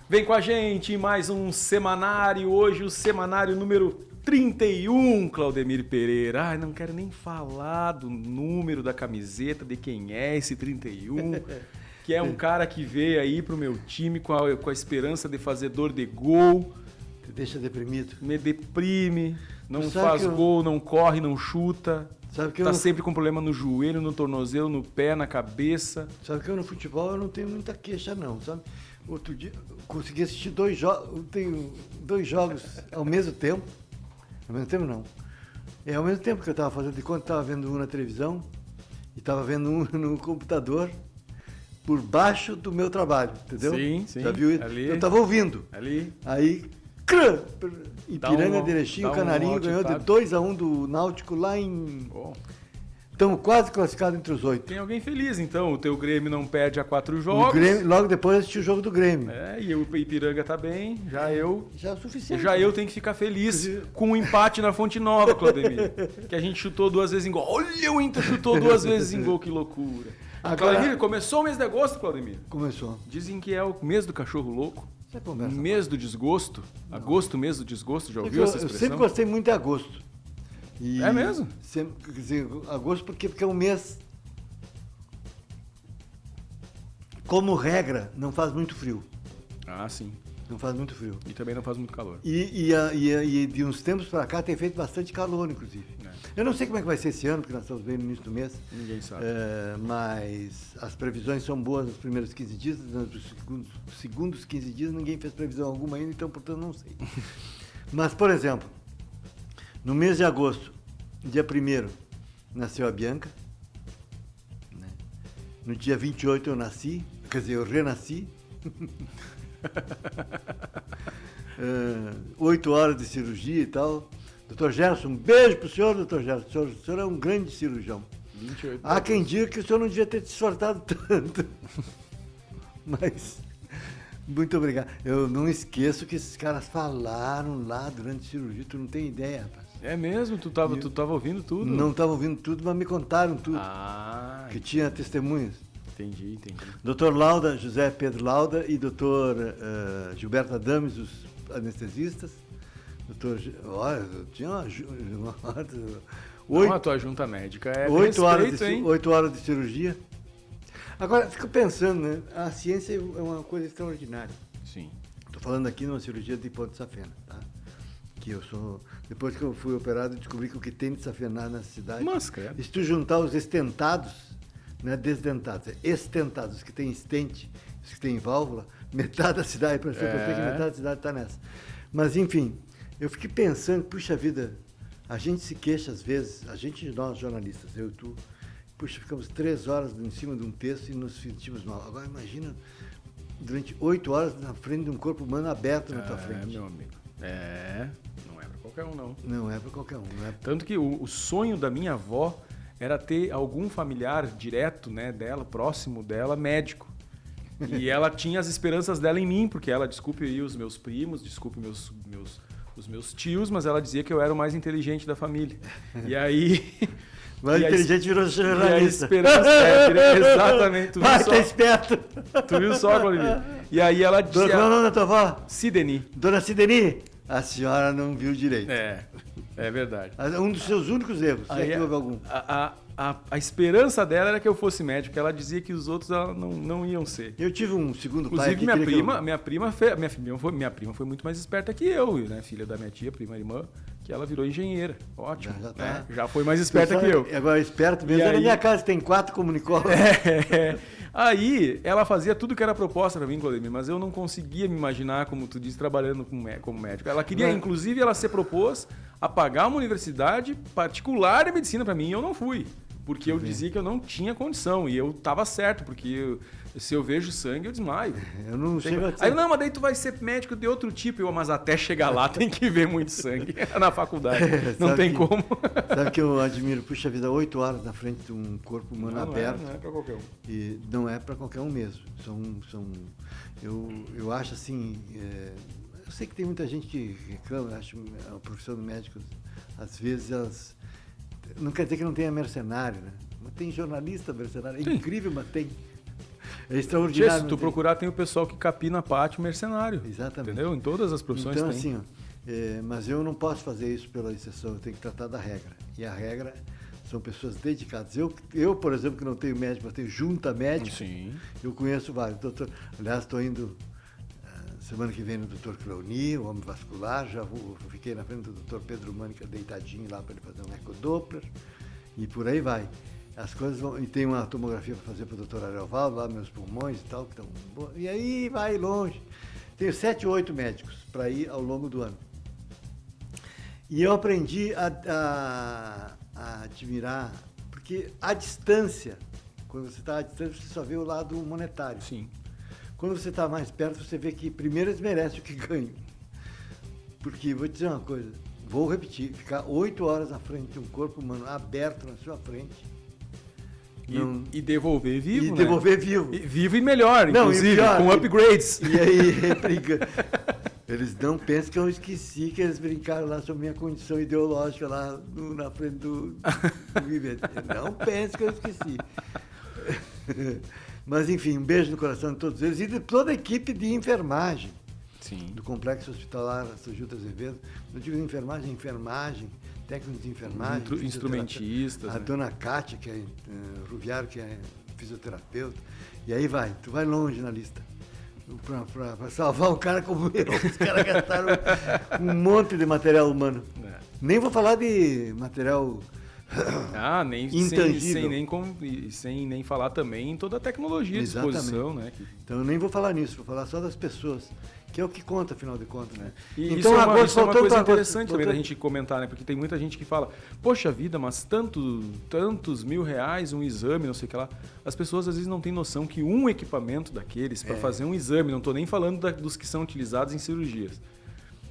Vem com a gente em mais um semanário. Hoje o semanário número 31, Claudemir Pereira. Ai, não quero nem falar do número da camiseta, de quem é esse 31. Que é um cara que veio aí pro meu time com a esperança de fazer dor de gol. Te deixa deprimido. Me deprime, não faz gol, não corre, não chuta. Sabe que tá sempre com problema no joelho, no tornozelo, no pé, na cabeça. Sabe que eu no futebol eu não tenho muita queixa não, sabe? Outro dia eu consegui assistir 2 jogos, eu tenho 2 jogos ao mesmo tempo. Ao mesmo tempo não. É ao mesmo tempo que eu estava fazendo de conta, estava vendo um na televisão e estava vendo um no computador por baixo do meu trabalho, entendeu? Sim, sim. Já viu isso? Ali, eu estava ouvindo. Ali. Aí, Ipiranga de Erechim, o Canarinho ganhou de 2-1 do Náutico lá em... Estamos quase classificados entre os 8. Tem alguém feliz, então. O teu Grêmio não perde a 4 jogos. O Grêmio, logo depois assisti o jogo do Grêmio. E o Ipiranga tá bem. Já é o suficiente. Já eu tenho que ficar feliz com um empate na Fonte Nova, Claudemir. Que a gente chutou 2 vezes em gol. Olha, o Inter chutou 2 vezes em gol, que loucura. Claudemir, começou o mês de agosto, Claudemir? Começou. Dizem que é o mês do cachorro louco. Mês do desgosto. Não. Agosto, mês do desgosto, já ouviu essa expressão? Eu sempre gostei muito de agosto. E é mesmo? Sempre, quer dizer, agosto porque é um mês, como regra, não faz muito frio. Ah, sim. Não faz muito frio. E também não faz muito calor. E de uns tempos para cá tem feito bastante calor, inclusive. É. Eu não sei como é que vai ser esse ano, porque nós estamos bem no início do mês. Ninguém sabe. Mas as previsões são boas nos primeiros 15 dias, nos segundos 15 dias ninguém fez previsão alguma ainda, então, portanto, não sei. Mas, por exemplo, no mês de agosto, dia 1º, nasceu a Bianca. Né? No dia 28 eu nasci, quer dizer, eu renasci. 8 horas de cirurgia e tal. Doutor Gerson, um beijo pro senhor, doutor Gerson. O senhor é um grande cirurgião. 28 Há quem diga que o senhor não devia ter te esforçado tanto. Mas, muito obrigado. Eu não esqueço que esses caras falaram lá durante a cirurgia, tu não tem ideia, rapaz. É mesmo? Tu tava ouvindo tudo? Não estava ouvindo tudo, mas me contaram tudo. Que Entendi. tinha testemunhas. Entendi. Doutor Lauda, José Pedro Lauda e doutor Gilberto Adames, os anestesistas. Doutor, olha, tinha uma... A tua junta médica é 8 horas de cirurgia. Agora, fico pensando, né? A ciência é uma coisa extraordinária. Sim. Estou falando aqui numa cirurgia de hipodissafena, tá? Que eu sou... Depois que eu fui operado, descobri que o que tem de safena na cidade... Mas, credo. E se tu juntar os estentados, não é desdentados, é estentados, os que tem estente, os que tem válvula, metade da cidade, para ser que metade da cidade está nessa. Mas, enfim, eu fiquei pensando, puxa vida, a gente se queixa às vezes, nós jornalistas, eu e tu, puxa, ficamos 3 horas em cima de um texto e nos sentimos mal. Agora imagina, durante 8 horas na frente de um corpo humano aberto na tua frente. Meu amigo. Não é pra qualquer um, não. Não é pra qualquer um, né? Tanto que o sonho da minha avó era ter algum familiar direto, né, dela, próximo dela, médico. E ela tinha as esperanças dela em mim, porque ela, desculpe aí os meus primos, desculpe os meus tios, mas ela dizia que eu era o mais inteligente da família. E aí... Mais inteligente virou jornalista. E a esperança... exatamente. Tu viu só? Tá esperto. Tu viu só, Claudemir? E aí ela dizia... Qual é o nome da tua avó? Sideni. Dona Sideni, a senhora não viu direito. É verdade. Um dos seus únicos erros, se é que houve algum. A esperança dela era que eu fosse médico. Ela dizia que os outros não iam ser. Eu tive um segundo pai. Inclusive, minha prima foi muito mais esperta que eu, né? Filha da minha tia, prima irmã, que ela virou engenheira. Ótimo. Já foi mais esperta que eu. Agora, esperto mesmo. Na minha casa tem 4 comunicolas. Aí, ela fazia tudo que era proposta pra mim, Claudemir, mas eu não conseguia me imaginar, como tu disse, trabalhando como médico. Ela queria, inclusive, ela se propôs a pagar uma universidade particular de medicina pra mim e eu não fui. Porque eu dizia que eu não tinha condição. E eu tava certo, porque se eu vejo sangue, eu desmaio. Eu não chego a Aí, não, mas daí tu vai ser médico de outro tipo. Mas até chegar lá tem que ver muito sangue na faculdade. Não tem como. Sabe que eu admiro? Puxa vida, 8 horas na frente de um corpo humano aberto. Não é pra qualquer um. E não é pra qualquer um mesmo. Eu acho assim... eu sei que tem muita gente que reclama, acho a profissão do médico, às vezes elas... Não quer dizer que não tenha mercenário, né? Mas tem jornalista mercenário, é incrível, mas tem. É extraordinário. Se tu procurar, tem o pessoal que capina pátio mercenário. Exatamente. Entendeu? Em todas as profissões então, tem. assim, mas eu não posso fazer isso pela exceção, eu tenho que tratar da regra. E a regra são pessoas dedicadas. Eu, por exemplo, que não tenho médico, mas tenho junta médica, Sim. eu conheço vários. Aliás, estou indo semana que vem no Dr. Cleoni, o homem vascular, fiquei na frente do Dr. Pedro Mânica deitadinho lá para ele fazer um ecodoppler, e por aí vai. As coisas vão, e tem uma tomografia para fazer para o Dr. Ariovaldo, lá meus pulmões e tal, que estão, e aí vai longe. Tenho 7 ou 8 médicos para ir ao longo do ano. E eu aprendi a admirar, porque à distância, quando você está à distância, você só vê o lado monetário. Sim. Quando você está mais perto, você vê que primeiro eles merecem o que ganham. Porque, vou te dizer uma coisa, vou repetir, ficar 8 horas na frente de um corpo humano aberto na sua frente. E devolver vivo, né? Devolver vivo. Vivo e melhor, inclusive, pior, com upgrades. E aí, eles não pensam que eu esqueci que eles brincaram lá sobre minha condição ideológica lá na frente do vivente. Não pensam que eu esqueci. Mas, enfim, um beijo no coração de todos eles e de toda a equipe de enfermagem. Sim. Do Complexo Hospitalar Gilda Azevedo. Não digo enfermagem, técnicos de enfermagem. Instrumentistas. A dona Kátia, que é Ruviário, que é fisioterapeuta. E aí vai, tu vai longe na lista. Para salvar um cara como eu. Os caras gastaram um monte de material humano. Nem vou falar de material intangível. Sem nem falar também em toda a tecnologia à disposição, né? Então eu nem vou falar nisso, vou falar só das pessoas, que é o que conta, afinal de contas, né? E então, isso é uma coisa interessante também da gente comentar, né? Porque tem muita gente que fala, poxa vida, mas tantos R$1.000 um exame, não sei o que lá. As pessoas às vezes não têm noção que um equipamento daqueles para fazer um exame, não estou nem falando dos que são utilizados em cirurgias,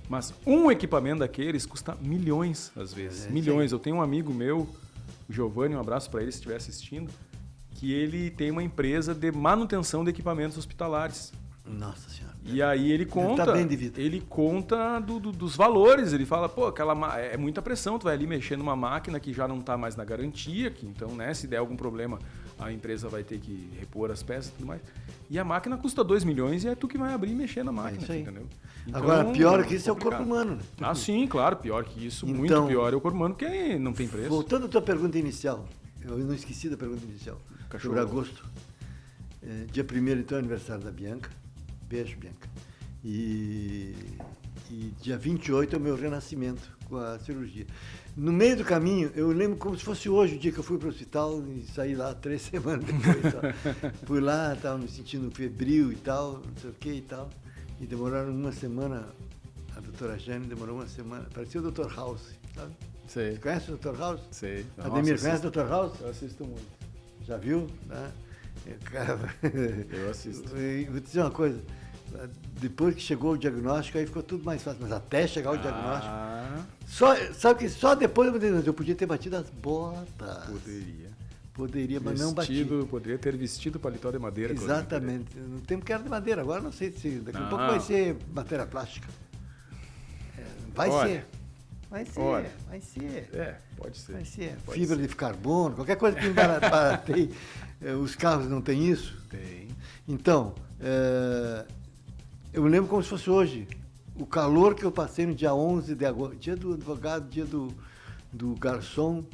mas um equipamento daqueles custa milhões, às vezes. Milhões. Eu tenho um amigo meu, o Giovanni, um abraço para ele se estiver assistindo, que ele tem uma empresa de manutenção de equipamentos hospitalares. Nossa Senhora. E aí ele conta, tá bem de vida. Ele conta dos valores. Ele fala, pô, é muita pressão, tu vai ali mexer numa máquina que já não está mais na garantia, que então, né, se der algum problema, a empresa vai ter que repor as peças e tudo mais. E a máquina custa 2 milhões e é tu que vai abrir e mexer na máquina, isso aí. entendeu? Então, agora, pior que isso é o corpo humano, né? Ah, sim, claro, pior que isso, então, muito pior é o corpo humano, porque não tem preço. Voltando à tua pergunta inicial, eu não esqueci da pergunta inicial, sobre agosto. Dia 1º, então, é aniversário da Bianca. Beijo, Bianca. E dia 28 é o meu renascimento com a cirurgia. No meio do caminho, eu lembro como se fosse hoje o dia que eu fui para o hospital e saí lá 3 semanas depois. Fui lá, estava me sentindo febril e tal, não sei o que e tal. E demoraram uma semana, a doutora Jane demorou uma semana, parecia o Dr. House, sabe? Sei. Você conhece o Dr. House? Sei. Ademir, conhece o Dr. House? Eu assisto muito. Já viu? Né? Eu assisto. Vou te dizer uma coisa, depois que chegou o diagnóstico, aí ficou tudo mais fácil, mas até chegar o diagnóstico, sabe que só depois eu podia ter batido as botas. Poderia, mas não bati. Poderia ter vestido paletó de madeira. Exatamente. No tempo que era de madeira, agora não sei se daqui a pouco vai ser matéria plástica. Vai ser. Vai ser. Pode ser. Vai ser. Fibra de carbono, qualquer coisa que barateie. Os carros não têm isso? Tem. Então, eu lembro como se fosse hoje. O calor que eu passei no dia 11 de agosto, dia do advogado, dia do garçom,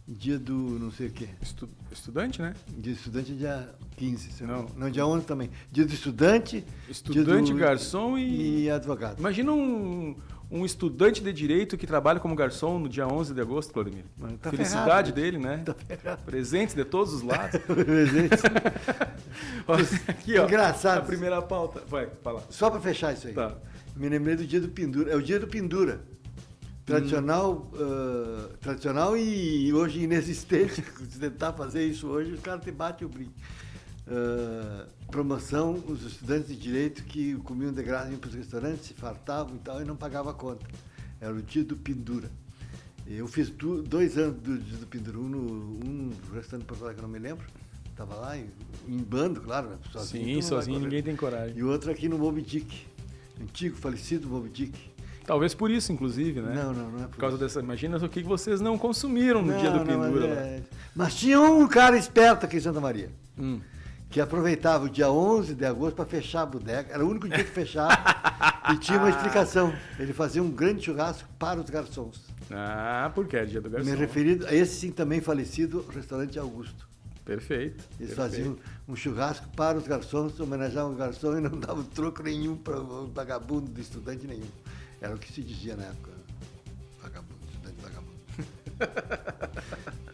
dia do não sei o quê. Estudante, né? Dia do estudante é dia 15. Não, dia 11 também. Dia do estudante. Estudante, garçom e advogado. Imagina um estudante de direito que trabalha como garçom no dia 11 de agosto, Claudemir. Tá Felicidade ferrado, dele, né? Tá ferrado. Presentes de todos os lados. Presentes. Aqui, ó. Engraçado. A primeira pauta. Vai, fala. Só para fechar isso aí. Tá. Me lembrei do dia do Pendura. É o dia do Pendura. Tradicional e hoje inexistente. Se tentar fazer isso hoje, o cara te bate o brinco. Promoção, os estudantes de direito que comiam de graça, iam para os restaurantes, se fartavam e tal, e não pagavam a conta. Era o dia do Pendura. Eu fiz 2 anos do dia do Pendura, um no restaurante de Porto Alegre, que eu não me lembro. Estava lá, em bando, claro. Sim, sozinho ninguém tem coragem. E outro aqui no Moby Dick, antigo, falecido Moby Dick. Talvez por isso, inclusive, né? Não é por causa dessa. Imagina o que vocês não consumiram no dia do Pendura. Mas tinha um cara esperto aqui em Santa Maria, que aproveitava o dia 11 de agosto para fechar a bodega. Era o único dia que fechava e tinha uma explicação. Ele fazia um grande churrasco para os garçons. Ah, porque é dia do garçom. Me referido a esse sim também falecido restaurante Augusto. Perfeito. Eles perfeito. faziam um churrasco para os garçons, homenageavam o garçom e não davam troco nenhum para o vagabundo de estudante nenhum. Era o que se dizia na época. Vagabundo, estudante vagabundo.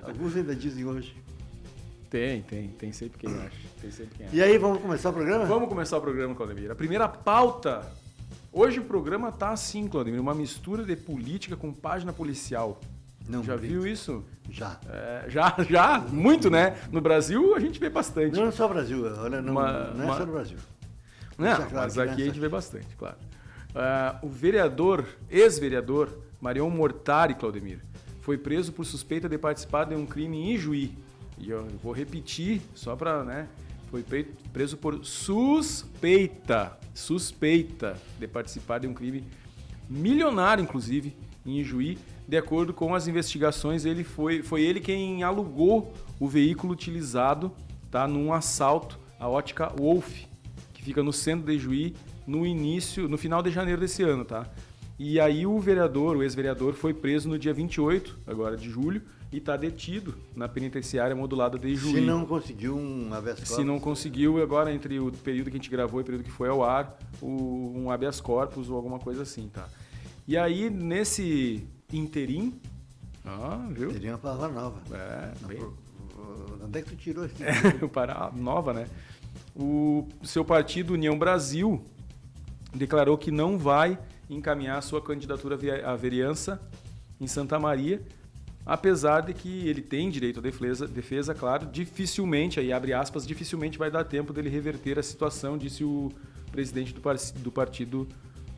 Alguns ainda dizem hoje. Tem sempre quem acha. Tem sempre quem acha. E aí, vamos começar o programa? Vamos começar o programa, Claudemir. A primeira pauta. Hoje o programa tá assim, Claudemir, uma mistura de política com página policial. Não, já viu isso? Já. Já? Muito, né? No Brasil a gente vê bastante. Não é só o Brasil, olha, não é só no Brasil. Não, claro, mas aqui a gente vê bastante, claro. O ex-vereador Marion Mortari, Claudemir, foi preso por suspeita de participar de um crime em Ijuí. E eu vou repetir, só para, né? Foi preso por suspeita de participar de um crime milionário, inclusive, em Ijuí. De acordo com as investigações, foi ele quem alugou o veículo utilizado, tá, num assalto à ótica Wolf, que fica no centro de Ijuí, no final de janeiro desse ano, tá? E aí o ex-vereador, foi preso no dia 28, agora de julho, e está detido na penitenciária modulada de Ijuí. Se não conseguiu um habeas corpus. Se não conseguiu, agora entre o período que a gente gravou e o período que foi ao ar, um habeas corpus ou alguma coisa assim, tá? E aí, nesse interim... viu? Teria uma palavra nova. Bem... Onde é que tu tirou esse? Nova, né? O seu partido, União Brasil, declarou que não vai encaminhar sua candidatura à vereança em Santa Maria, apesar de que ele tem direito à defesa, claro, dificilmente, aí abre aspas, dificilmente vai dar tempo dele reverter a situação, disse o presidente do partido,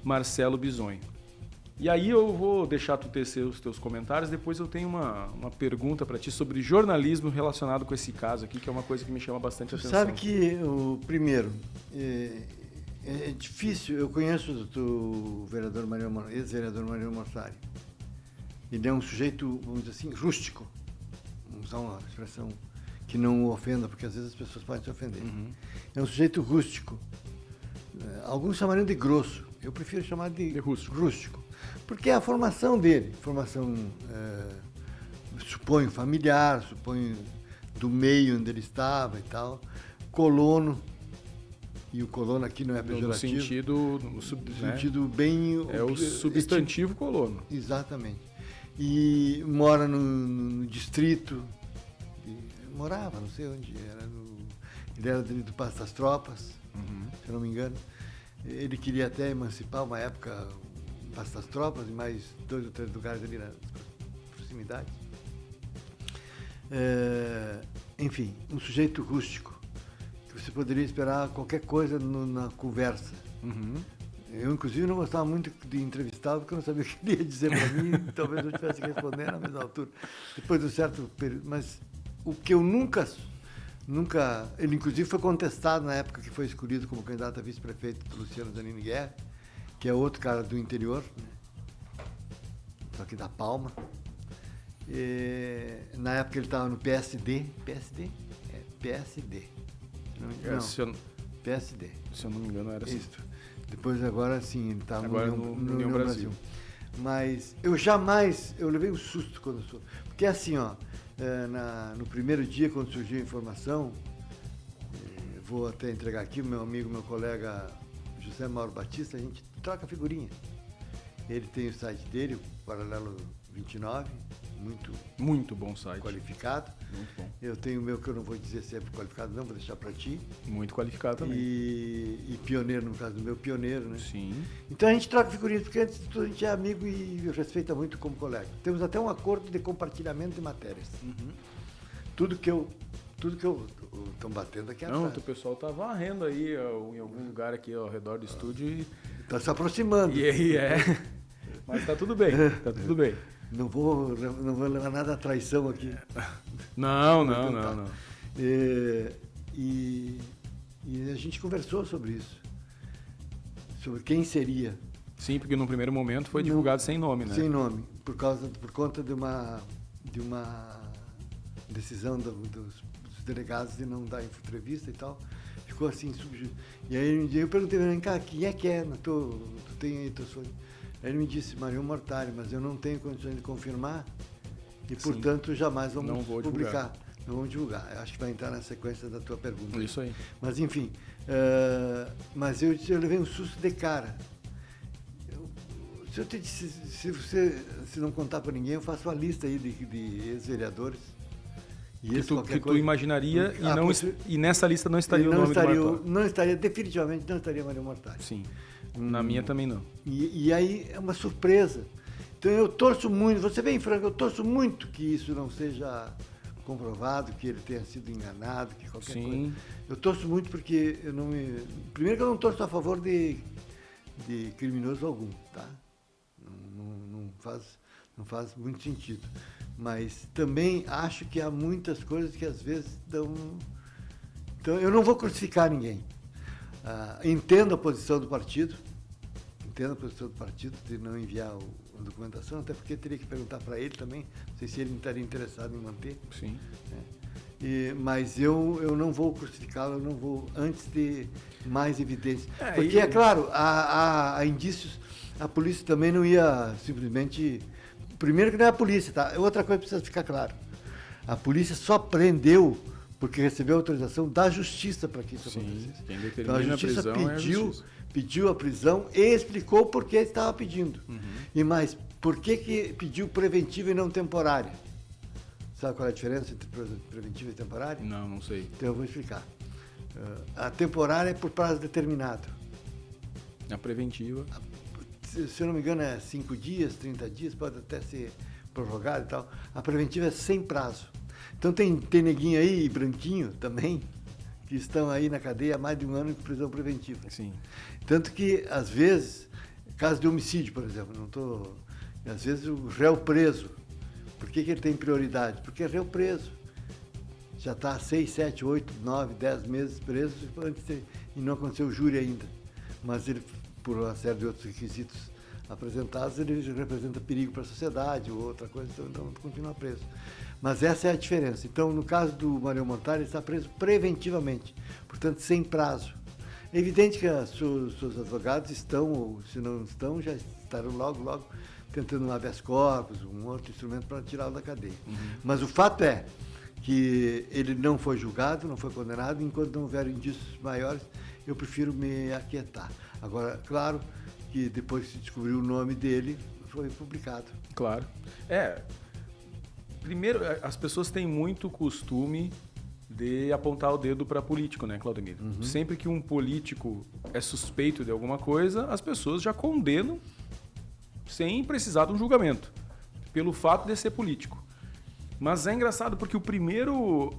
Marcelo Bisonho. E aí eu vou deixar tu tecer os teus comentários, depois eu tenho uma pergunta para ti sobre jornalismo relacionado com esse caso aqui, que é uma coisa que me chama bastante atenção. Sabe que, primeiro, é difícil, eu conheço o ex-vereador Marion Mortari. Ele é um sujeito, vamos dizer assim, rústico. Vamos usar uma expressão que não o ofenda, porque às vezes as pessoas podem se ofender. Uhum. É um sujeito rústico. Alguns chamariam de grosso. Eu prefiro chamar de rústico. Porque é a formação dele. Formação, suponho, familiar, suponho, do meio onde ele estava e tal. Colono. E o colono aqui não é pejorativo. No sentido bem... É o substantivo colono. Exatamente. E mora no distrito. Morava, não sei onde. Ele era do Passo das Tropas, se eu não me engano. Ele queria até emancipar uma época o Passo das Tropas e mais 2 ou 3 lugares ali na proximidade. Enfim, um sujeito rústico. Você poderia esperar qualquer coisa na conversa. Eu, inclusive, não gostava muito de entrevistá-lo, porque eu não sabia o que ele ia dizer para mim, talvez eu estivesse respondendo na mesma altura, depois de um certo período. Mas o que eu nunca... Ele, inclusive, foi contestado na época que foi escolhido como candidato a vice-prefeito do Luciano Zanini Guerra, que é outro cara do interior, né? Só que da Palma. Na época ele estava no PSD. PSD? PSD. Não, PSD. Se eu não me engano, era assim. Isso. Depois, agora sim, ele estava no União Brasil. Mas eu levei um susto quando eu sou. Porque assim, ó, no primeiro dia, quando surgiu a informação, vou até entregar aqui, o meu amigo, meu colega José Mauro Batista, a gente troca figurinha. Ele tem o site dele, o Paralelo 29, muito bom site. Qualificado. Muito bom. Eu tenho o meu, que eu não vou dizer se é qualificado, não, vou deixar para ti. Muito qualificado também. E pioneiro, no caso do meu, pioneiro, né? Sim. Então a gente troca figurinhas, porque antes de tudo a gente é amigo e respeita muito como colega. Temos até um acordo de compartilhamento de matérias. Tudo que eu... Estão batendo aqui atrás. Não, o pessoal tá varrendo aí em algum lugar aqui ao redor do estúdio e... Está se aproximando. E aí Mas tá tudo bem, tá tudo bem. Não vou levar nada à traição aqui. Não. E a gente conversou sobre isso. Sobre quem seria. Sim, porque no primeiro momento foi divulgado sem nome, né? Sem nome, por conta de uma decisão dos delegados de não dar entrevista e tal. ficou assim, e aí eu perguntei, vem cá, quem é que é? Tu tem aí teu sonho? Aí ele me disse, Mário Mortari, mas eu não tenho condições de confirmar e, portanto, jamais vamos publicar. Não vamos divulgar. Eu acho que vai entrar na sequência da tua pergunta. Isso aí. Mas, enfim, mas eu levei um susto de cara. Se eu te disse, se não contar para ninguém, eu faço uma lista aí de ex-vereadores. Que tu imaginaria e nessa lista não estaria o nome do Martari. Definitivamente não estaria Mário Mortari. Sim, na minha também não. E aí é uma surpresa. Então eu torço muito, você bem franco, eu torço muito que isso não seja comprovado, que ele tenha sido enganado, que qualquer coisa. Eu torço muito porque eu não me... Primeiro que eu não torço a favor de criminoso algum, tá? Não faz muito sentido. Mas também acho que há muitas coisas que às vezes dão... Então, eu não vou crucificar ninguém. Entendo a posição do partido, de não enviar a documentação, até porque teria que perguntar para ele também, não sei se ele estaria interessado em manter. Sim. Mas eu não vou crucificá-lo, eu não vou, antes de mais evidências. Porque, é claro, há indícios, a polícia também não ia simplesmente... Primeiro que não é a polícia, tá? Outra coisa que precisa ficar claro. A polícia só prendeu porque recebeu autorização da justiça para que isso acontecesse. Quem determina então a justiça a prisão pediu a prisão e explicou por que estava pedindo. E mais, por que pediu preventiva e não temporária? Sabe qual é a diferença entre preventiva e temporária? Não sei. Então eu vou explicar. A temporária é por prazo determinado. A preventiva... Se eu não me engano, é 5 dias, 30 dias, pode até ser prorrogado e tal. A preventiva é sem prazo. Então tem neguinho aí, branquinho também, que estão aí na cadeia há mais de um ano em prisão preventiva. Sim. Tanto que, às vezes, caso de homicídio, por exemplo, às vezes o réu preso. Por que ele tem prioridade? Porque é réu preso. Já está 6, 7, 8, 9, 10 meses preso e não aconteceu o júri ainda. Mas ele, por uma série de outros requisitos apresentados, ele representa perigo para a sociedade ou outra coisa, então continua preso. Mas essa é a diferença. Então, no caso do Mário Mortari, ele está preso preventivamente, portanto, sem prazo. É evidente que seus advogados estão, ou se não estão, já estarão logo tentando um habeas corpus, um outro instrumento para tirá-lo da cadeia. Mas o fato é que ele não foi julgado, não foi condenado, enquanto não houver indícios maiores, eu prefiro me aquietar. Agora, claro que depois que se descobriu o nome dele, foi publicado. Claro. Primeiro, as pessoas têm muito costume de apontar o dedo para político, né, Claudemir? Sempre que um político é suspeito de alguma coisa, as pessoas já condenam sem precisar de um julgamento, pelo fato de ser político. Mas é engraçado porque o primeiro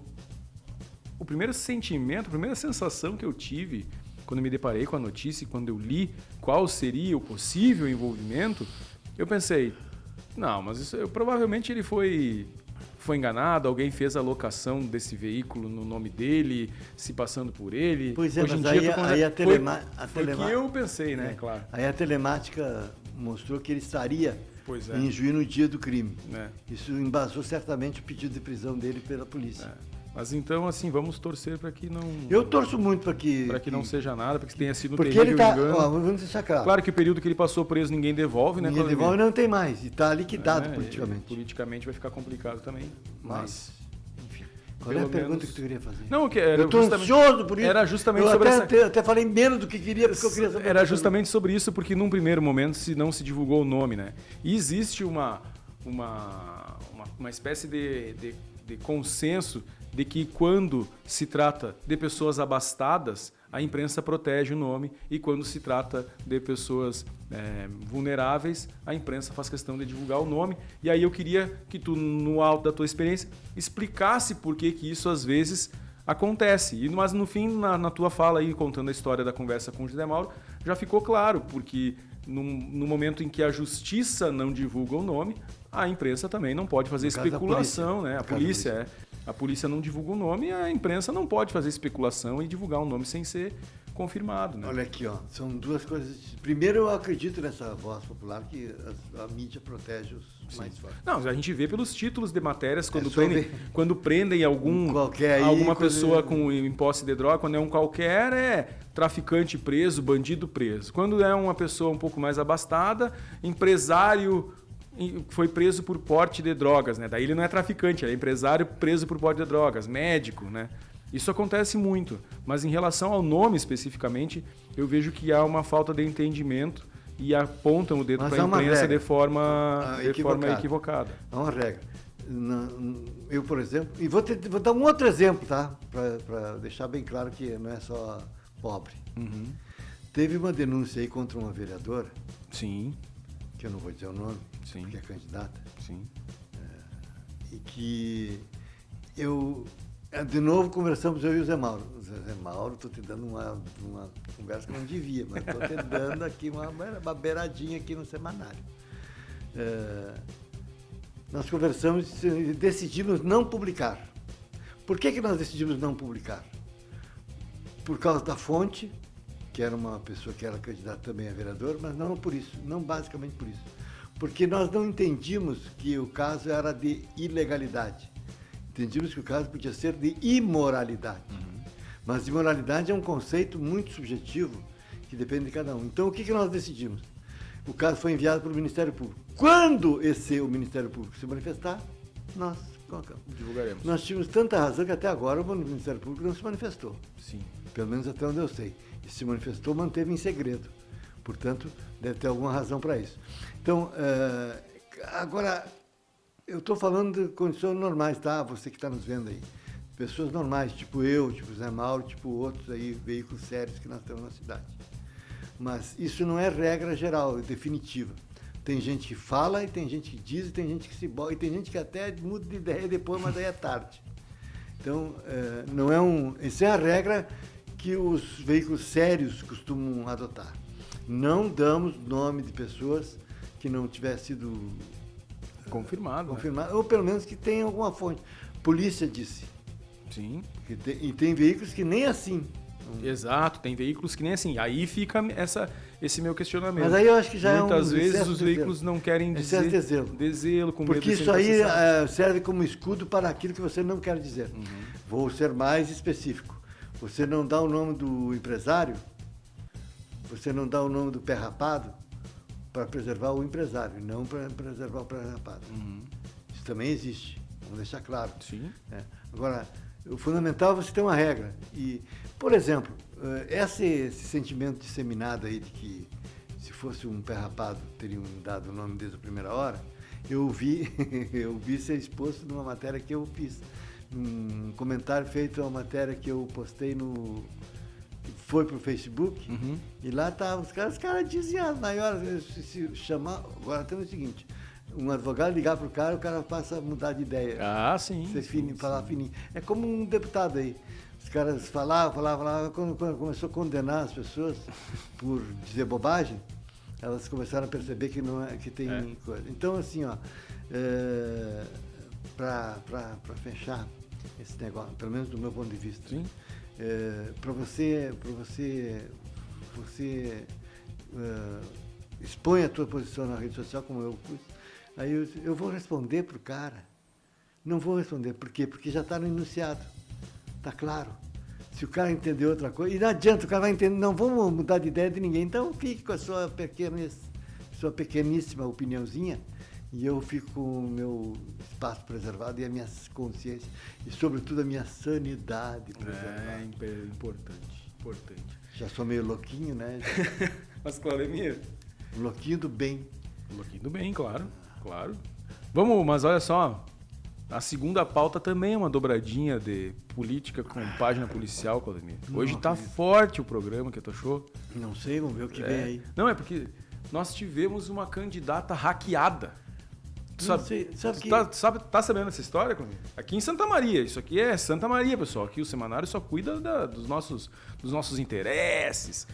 sentimento, a primeira sensação que eu tive quando me deparei com a notícia e quando eu li qual seria o possível envolvimento, eu pensei, não, mas provavelmente ele foi enganado, alguém fez a locação desse veículo no nome dele, se passando por ele. Pois é, Hoje mas aí a telemática... Foi o que eu pensei, né, claro. Aí a telemática mostrou que ele estaria em Juí no dia do crime. Isso embasou certamente o pedido de prisão dele pela polícia. Mas então, assim, vamos torcer para que não... Eu torço muito para que não seja nada, para que tenha sido um porque terrível ele tá, engano. Vamos deixar claro. Claro que o período que ele passou preso ninguém devolve, né? Ninguém devolve, não tem mais. E está liquidado politicamente. Politicamente vai ficar complicado também. Mas, enfim. Qual é a pergunta que tu queria fazer? Não, eu estou ansioso por isso. Era justamente sobre eu até falei menos do que queria, porque eu queria saber. Era justamente sobre isso, porque num primeiro momento não se divulgou o nome, né? E existe uma espécie de consenso de que quando se trata de pessoas abastadas, a imprensa protege o nome, e quando se trata de pessoas vulneráveis, a imprensa faz questão de divulgar o nome. E aí eu queria que tu, no alto da tua experiência, explicasse por que isso às vezes acontece. Mas no fim, na tua fala aí, contando a história da conversa com o José Mauro, já ficou claro, porque no momento em que a justiça não divulga o nome, a imprensa também não pode fazer especulação, né? A polícia A polícia não divulga o nome e a imprensa não pode fazer especulação e divulgar um nome sem ser confirmado, né? Olha aqui, ó, são duas coisas. Primeiro, eu acredito nessa voz popular que a mídia protege os mais fortes. Não, a gente vê pelos títulos de matérias quando prendem alguma pessoa com em posse de droga, quando é um qualquer, é traficante preso, bandido preso. Quando é uma pessoa um pouco mais abastada, empresário foi preso por porte de drogas, né? Daí ele não é traficante, é empresário preso por porte de drogas, médico, né? Isso acontece muito, mas em relação ao nome especificamente, eu vejo que há uma falta de entendimento e apontam o dedo para a imprensa de forma equivocada. Há uma regra. Eu, por exemplo, e vou dar um outro exemplo, tá? Para deixar bem claro que não é só pobre. Uhum. Teve uma denúncia aí contra uma vereadora. Sim. Que eu não vou dizer o nome, sim, porque é candidata. Sim. E que de novo conversamos eu e o Zé Mauro. Zé Mauro, estou te dando uma conversa que não devia, mas estou te dando aqui uma beiradinha aqui no semanário. Nós conversamos e decidimos não publicar. Por que nós decidimos não publicar? Por causa da fonte, que era uma pessoa que era candidata também a vereador, mas não por isso, não basicamente por isso. Porque nós não entendíamos que o caso era de ilegalidade. Entendíamos que o caso podia ser de imoralidade. Uhum. Mas imoralidade é um conceito muito subjetivo, que depende de cada um. Então, o que nós decidimos? O caso foi enviado para o Ministério Público. Quando o Ministério Público se manifestar, nós colocamos. Divulgaremos. Nós tínhamos tanta razão que até agora o Ministério Público não se manifestou. Sim. Pelo menos até onde eu sei. E se manifestou, manteve em segredo. Portanto, deve ter alguma razão para isso. Então, agora, eu estou falando de condições normais, tá? Você que está nos vendo aí. Pessoas normais, tipo eu, tipo Zé Mauro, tipo outros aí, veículos sérios que nós temos na cidade. Mas isso não é regra geral, é definitiva. Tem gente que fala, e tem gente que diz, e tem gente que se bola, e tem gente que até muda de ideia depois, mas aí é tarde. Então, não é isso é a regra que os veículos sérios costumam adotar. Não damos nome de pessoas que não tiver sido confirmado, né? Ou pelo menos que tenha alguma fonte. Polícia disse. Sim. E tem veículos que nem assim. Exato, tem veículos que nem assim. Aí fica esse meu questionamento. Mas aí eu acho que já muitas vezes os veículos não querem dizer de zelo, com porque medo de isso aí serve como escudo para aquilo que você não quer dizer. Uhum. Vou ser mais específico. Você não dá o nome do empresário, você não dá o nome do pé rapado para preservar o empresário, não para preservar o pé rapado. Uhum. Isso também existe, vamos deixar claro. Sim. Agora, o fundamental é você ter uma regra. E, por exemplo, esse sentimento disseminado aí de que se fosse um pé rapado teriam dado o nome desde a primeira hora, eu vi ser exposto numa matéria que eu fiz. Um comentário feito a uma matéria que eu postei foi pro Facebook, uhum. E lá estavam os caras diziam as maiores, se chamar, agora temos o seguinte, um advogado ligar pro cara, o cara passa a mudar de ideia. Ah, sim. Você falar fininho. É como um deputado aí. Os caras falavam, quando começou a condenar as pessoas por dizer bobagem, elas começaram a perceber que não é, que tem coisa. Então, assim, ó, para fechar esse negócio, pelo menos do meu ponto de vista, para você expõe a tua posição na rede social, como eu pus, aí eu vou responder pro cara. Não vou responder. Por quê? Porque já está no enunciado. Está claro. Se o cara entender outra coisa, e não adianta, o cara vai entender, não vamos mudar de ideia de ninguém, então fique com a sua pequeníssima opiniãozinha, e eu fico com o meu espaço preservado e a minha consciência, e sobretudo a minha sanidade preservada. É importante. Já sou meio louquinho, né? Mas Claudemir? Louquinho do bem. Louquinho do bem, claro. Vamos, mas olha só, a segunda pauta também é uma dobradinha de política com página policial, Claudemir. Hoje tá forte o programa, que tu achou? Não sei, vamos ver o que vem aí. Não, é porque nós tivemos uma candidata hackeada. Tá sabendo essa história, Claudemir? Aqui em Santa Maria, isso aqui é Santa Maria, pessoal. Aqui o semanário só cuida dos nossos interesses.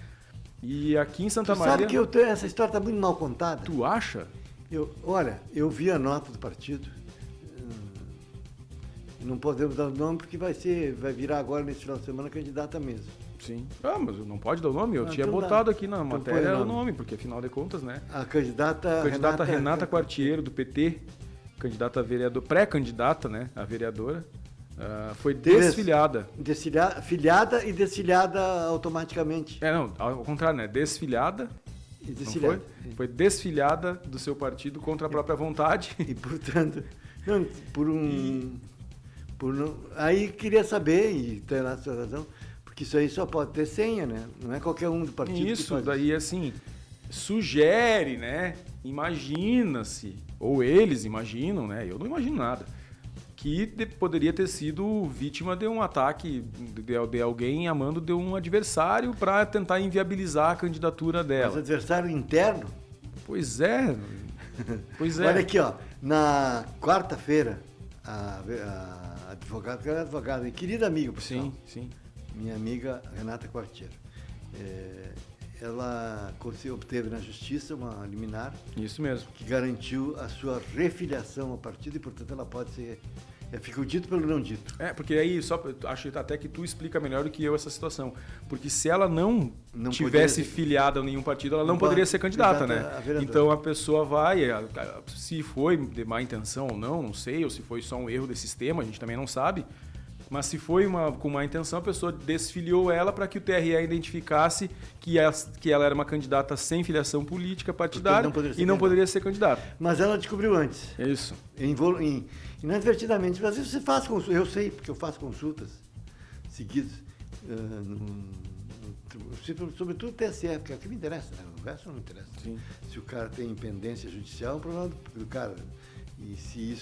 E aqui em Santa Maria... Sabe que essa história tá muito mal contada? Tu acha? Olha, eu vi a nota do partido Não podemos dar o nome porque vai virar agora, nesse final de semana, candidata mesmo. Sim. Ah, mas não pode dar o nome? Eu tinha então botado aqui na Então matéria o nome, porque afinal de contas, né? A candidata Renata Quartiero, do PT, candidata a vereador, pré-candidata, né, a vereadora, foi desfiliada. Filiada e desfiliada automaticamente. Não, ao contrário, né? Desfiliada. E desfiliada. Foi desfiliada do seu partido contra a própria vontade. E, portanto, aí queria saber, e tem lá a sua razão, porque isso aí só pode ter senha, né? Não é qualquer um do partido isso, que faz daí assim, sugere, né? Imagina-se, ou eles imaginam, né? Eu não imagino nada, que poderia ter sido vítima de um ataque de alguém amando de um adversário para tentar inviabilizar a candidatura dela. Mas adversário interno? Pois é. Olha aqui, ó, na quarta-feira, a advogada, que era advogada, querida amiga, pessoal. Sim. Minha amiga Renata Quartiero. Ela obteve na justiça uma liminar. Isso mesmo. Que garantiu a sua refiliação ao partido e, portanto, ela pode ser. Fica o dito pelo não dito. Porque aí, acho até que tu explica melhor do que eu essa situação. Porque se ela não tivesse filiada a nenhum partido, ela não poderia ser candidata, né? Então a pessoa vai, se foi de má intenção ou não sei, ou se foi só um erro de sistema, a gente também não sabe. Mas se foi com má intenção, a pessoa desfiliou ela para que o TRE identificasse que ela era uma candidata sem filiação política partidária e não poderia ser candidata. Mas ela descobriu antes. É isso. Inadvertidamente. Às vezes você faz consultas, eu sei, porque eu faço consultas seguidas, sobretudo o TSE, porque é o que me interessa, né? O resto não me interessa. Sim. Se o cara tem pendência judicial, é um problema do cara. E se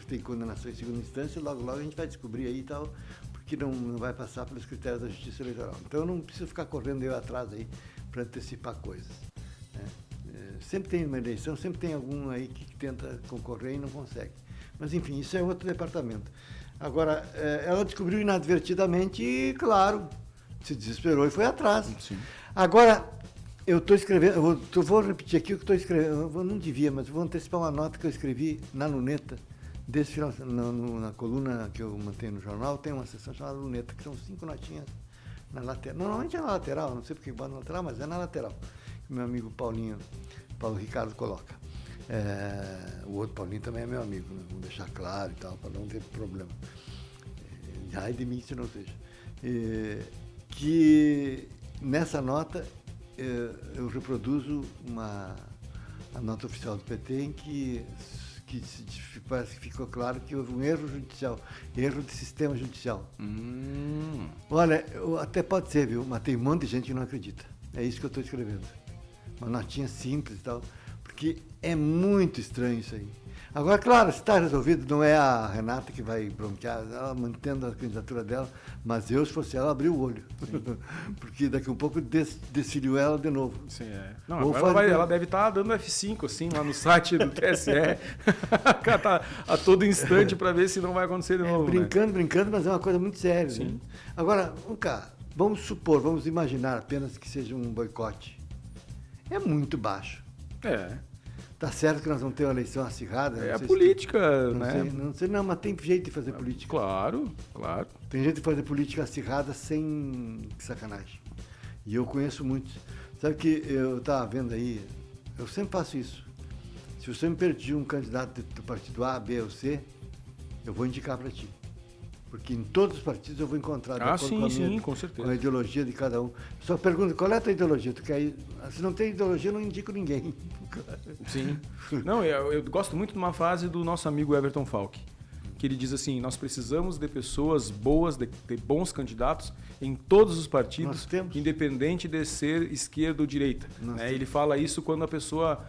tem condenação em segunda instância, logo a gente vai descobrir aí e tal, porque não vai passar pelos critérios da Justiça Eleitoral. Então eu não preciso ficar correndo eu atrás aí para antecipar coisas. Né? Sempre tem uma eleição, sempre tem algum aí que tenta concorrer e não consegue. Mas enfim, isso é outro departamento. Agora, ela descobriu inadvertidamente e, claro, se desesperou e foi atrás. Sim. Agora, eu estou escrevendo, eu vou repetir aqui o que estou escrevendo, eu não devia, mas vou antecipar uma nota que eu escrevi na Luneta, desse final, na coluna que eu mantenho no jornal, tem uma seção chamada Luneta, que são 5 notinhas na lateral. Normalmente é na lateral, não sei porque bota na lateral, mas é na lateral, que o meu amigo Paulo Ricardo coloca. O outro Paulinho também é meu amigo, né? Vamos deixar claro e tal, para não ter problema. Ai de mim se não seja. Que nessa nota eu reproduzo a nota oficial do PT em que parece que ficou claro que houve um erro judicial, erro de sistema judicial. Olha, até pode ser, viu? Mas tem um monte de gente que não acredita. É isso que eu estou escrevendo. Uma notinha simples e tal, porque é muito estranho isso aí. Agora, claro, se está resolvido, não é a Renata que vai bronquear, ela mantendo a candidatura dela, mas eu, se fosse ela, abri o olho. Porque daqui a um pouco desfiliou ela de novo. Sim, Não, agora ela deve estar dando F5, assim, lá no site do TSE, a todo instante para ver se não vai acontecer de novo. Brincando, mas é uma coisa muito séria. Sim. Né? Agora, vamos imaginar apenas que seja um boicote. É muito baixo. Tá certo que nós vamos ter uma eleição acirrada. É a política, né? Não sei, mas tem jeito de fazer política. Claro. Tem jeito de fazer política acirrada sem sacanagem. E eu conheço muitos. Sabe que eu estava vendo aí, eu sempre faço isso. Se você me pedir um candidato do partido A, B ou C, eu vou indicar para ti. Porque em todos os partidos eu vou encontrar com certeza. Com a ideologia de cada um. Só pergunto, qual é a tua ideologia? Tu quer ir? Se não tem ideologia, eu não indico ninguém. Sim. Não, eu gosto muito de uma frase do nosso amigo Everton Falck, que ele diz assim: nós precisamos de pessoas boas, de bons candidatos em todos os partidos, independente de ser esquerda ou direita. Né? Ele fala isso quando a pessoa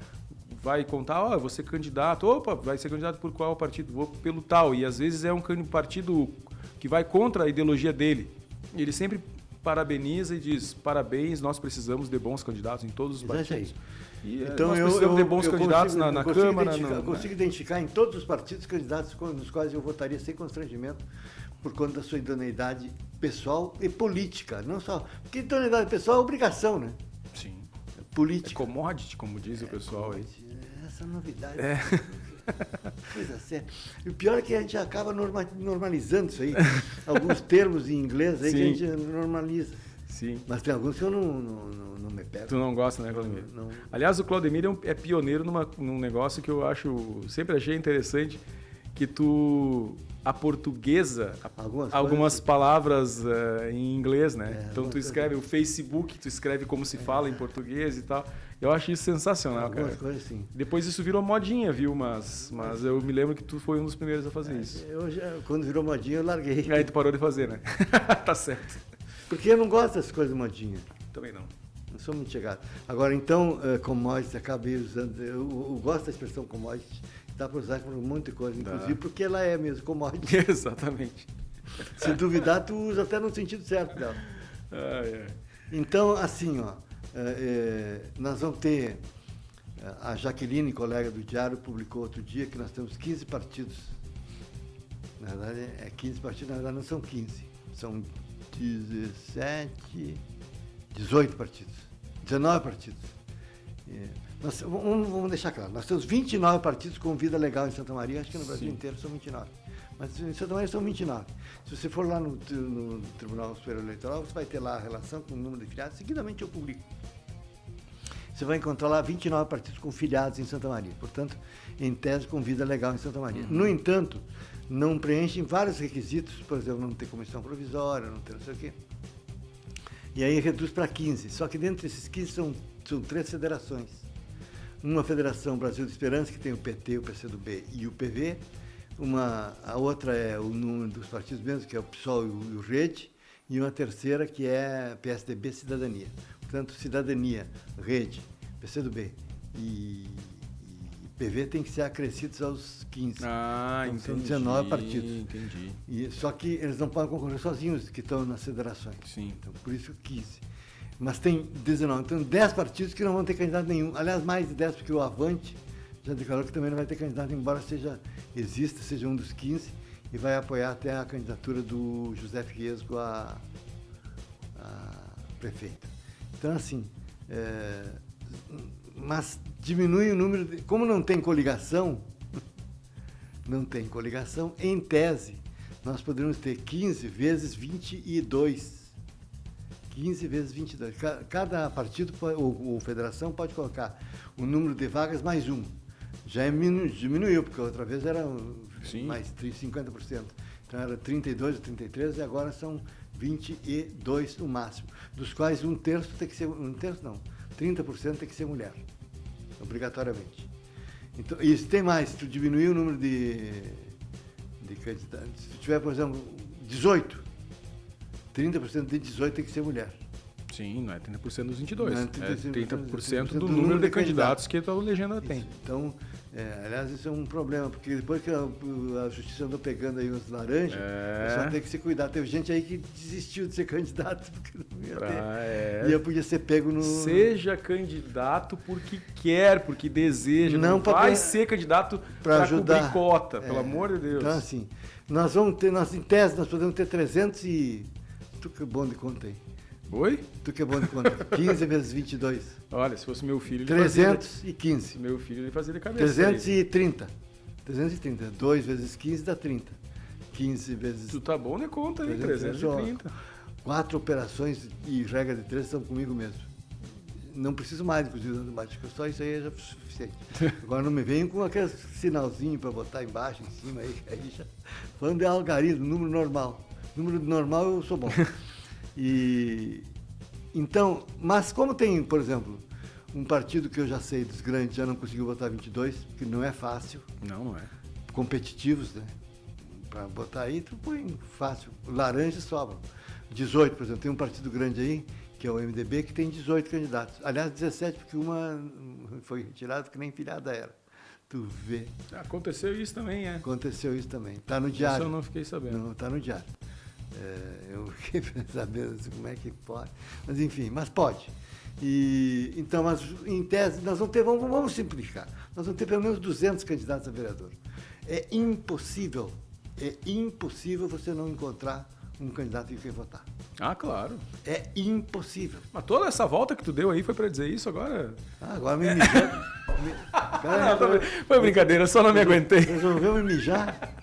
vai contar, vou ser candidato, vai ser candidato por qual partido? Vou pelo tal. E às vezes é um partido que vai contra a ideologia dele. E ele sempre parabeniza e diz: parabéns, nós precisamos de bons candidatos em todos os partidos. E, então nós precisamos de bons candidatos na Câmara. Eu consigo identificar em todos os partidos candidatos nos quais eu votaria sem constrangimento por conta da sua idoneidade pessoal e política. Não só. Porque idoneidade pessoal é obrigação, né? Sim. Política. É commodity, como diz o pessoal aí. Essa novidade. Coisa séria. E o pior é que a gente acaba normalizando isso aí. Alguns termos em inglês aí que a gente normaliza. Sim. Mas tem alguns que eu não me pego. Tu não gosta, né, Claudemir? Não. Aliás, o Claudemir é pioneiro num negócio que eu sempre achei interessante, que tu aportuguesa algumas palavras em inglês, né? Então tu escreve o Facebook, tu escreve como se fala em português e tal. Eu acho isso sensacional, cara. Algumas coisas sim. Depois isso virou modinha, viu? Mas eu me lembro que tu foi um dos primeiros a fazer isso. Quando virou modinha, eu larguei. Aí tu parou de fazer, né? Tá certo. Porque eu não gosto dessas coisas modinha. Também não. Não sou muito chegado. Agora, então, commodity, acabei usando. Eu gosto da expressão commodity. Dá para usar para um monte de coisa, inclusive porque ela é mesmo commodity. Exatamente. Se duvidar, tu usa até no sentido certo dela. Então, assim, ó, nós vamos ter... A Jaqueline, colega do Diário, publicou outro dia que nós temos 15 partidos. Na verdade, 15 partidos, na verdade não são 15. São 18 partidos. 19 partidos. Vamos deixar claro, nós temos 29 partidos com vida legal em Santa Maria, acho que no Brasil inteiro são 29. Mas em Santa Maria são 29. Se você for lá no Tribunal Superior Eleitoral, você vai ter lá a relação com o número de filiados, seguidamente eu publico. Você vai encontrar lá 29 partidos com filiados em Santa Maria, portanto, em tese, com vida legal em Santa Maria. No entanto, não preenchem vários requisitos, por exemplo, não ter comissão provisória, não ter não sei o quê. E aí reduz para 15. Só que dentro desses 15 são 3 federações. Uma federação Brasil de Esperança, que tem o PT, o PCdoB e o PV. A outra é o número dos partidos mesmo, que é o PSOL e o Rede. E uma terceira, que é PSDB Cidadania. Portanto, Cidadania, Rede, PCdoB e PV tem que ser acrescidos aos 15. Ah, então, entendi. São 19 partidos. Entendi. Só que eles não podem concorrer sozinhos, que estão nas federações. Sim. Então, por isso 15. Mas tem 19. Então, 10 partidos que não vão ter candidato nenhum. Aliás, mais de 10, porque o Avante já declarou que também não vai ter candidato, embora seja um dos 15, e vai apoiar até a candidatura do José Fiesco a prefeito. Então, assim, mas diminui o número de... Como não tem coligação, em tese, nós poderíamos ter 15 vezes 22. 15 vezes 22. Cada partido ou federação pode colocar o número de vagas mais um. Já diminuiu, porque outra vez era mais 50%. Então era 32 ou 33 e agora são 22 no máximo, dos quais um terço tem que ser, 30% tem que ser mulher, obrigatoriamente. Então, isso tem mais, se tu diminuir o número de candidatos, se tu tiver, por exemplo, 18, 30% de 18 tem que ser mulher. Sim, não é 30% dos 22, não é 30% do número de candidatos que a legenda tem. Isso. Então, aliás, isso é um problema, porque depois que a justiça andou pegando aí os laranjas, só tem que se cuidar. Teve gente aí que desistiu de ser candidato, porque não ia ter. E podia ser pego no... Seja candidato porque quer, porque deseja. Não vai ser candidato para ajudar. Cobrir cota, pelo amor de Deus. Então, assim, nós vamos ter, em tese, nós podemos ter 300 e... Tu que é bom de conta aí. Oi? Tu que é bom de conta. 15 vezes 22. Olha, se fosse meu filho... Ele 315. Fazia, meu filho, ele fazia de cabeça. 330. 330. 2 vezes 15 dá 30. 15 vezes... Tu tá bom de conta aí, 330. 4 operações e regra de 3 são comigo mesmo. Não preciso mais, inclusive, do matemática. Só isso aí já é suficiente. Agora não me venham com aquele sinalzinho para botar embaixo, em cima. Aí já... Falando de algarismo, número normal. Número normal eu sou bom. Então, mas como tem, por exemplo, um partido que eu já sei dos grandes já não conseguiu botar 22, porque não é fácil. Não é. Competitivos, né? Para botar aí, tu põe fácil. Laranja sobram. 18, por exemplo, tem um partido grande aí, que é o MDB, que tem 18 candidatos. Aliás, 17, porque uma foi retirada, que nem filiada era. Tu vê. Aconteceu isso também, é? Aconteceu isso também. Está no diário. Isso eu não fiquei sabendo. Não, está no diário. Eu fiquei sabendo como é que pode. Mas enfim, mas pode. Então, mas em tese, nós vamos ter, vamos simplificar, nós vamos ter pelo menos 200 candidatos a vereador. É impossível você não encontrar um candidato em quem votar. Ah, claro. É impossível. Mas toda essa volta que tu deu aí foi para dizer isso agora? Agora me mijando. Foi brincadeira, só não me aguentei. Resolveu me mijar?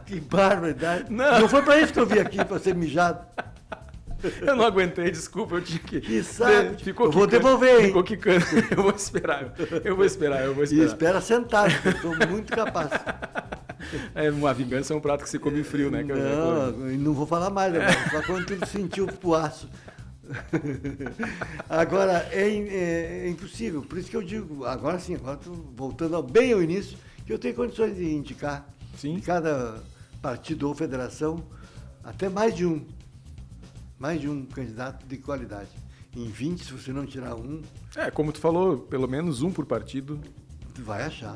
Que barbaridade. Não foi para isso que eu vim aqui, para ser mijado. Eu não aguentei, desculpa, eu tinha que... Que saco. Ficou eu vou devolver, hein? Ficou quicando. Eu vou esperar. E espera sentado, porque eu estou muito capaz. Uma vingança é um prato que se come frio, né? Não vou falar mais, só quando tu sentiu o aço. Agora, é impossível. Por isso que eu digo, agora sim, voltando bem ao início, que eu tenho condições de indicar de cada partido ou federação até mais de um candidato de qualidade. Em 20, se você não tirar um... como tu falou, pelo menos um por partido. Tu vai achar.